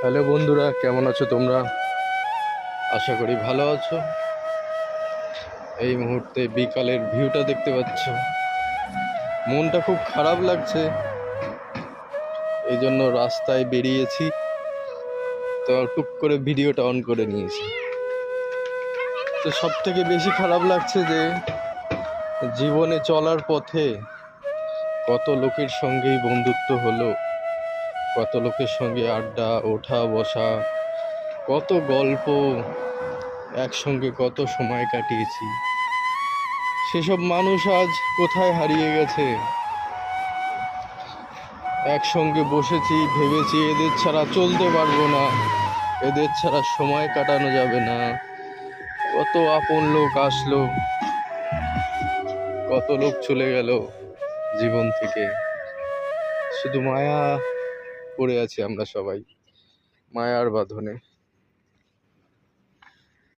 Hello বন্ধুরা, কেমন আছো তোমরা? আশা করি ভালো আছো। এই মুহূর্তে বিকালের ভিউটা দেখতে পাচ্ছ। মনটা খুব খারাপ লাগছে, এই জন্য রাস্তায় বেরিয়েছি। তো টুক করে ভিডিওটা অন করে নিয়েছি। তো সব থেকে বেশি খারাপ লাগছে যে জীবনে চলার পথে কত লোকের সঙ্গেই বন্ধুত্ব হলো, কত লোকের সঙ্গে আড্ডা ওঠা বসা, কত গল্প, একসঙ্গে কত সময় কাটিয়েছি। সেসব মানুষ আজ কোথায় হারিয়ে গেছে। একসঙ্গে বসেছি, ভেবেছি এদের ছাড়া চলতে পারবো না, এদের ছাড়া সময় কাটানো যাবে না। কত আপন লোক আসলো, কত লোক চলে গেল জীবন থেকে। শুধু মায়া পড়ে আছি আমরা সবাই, মায়ার বাঁধনে।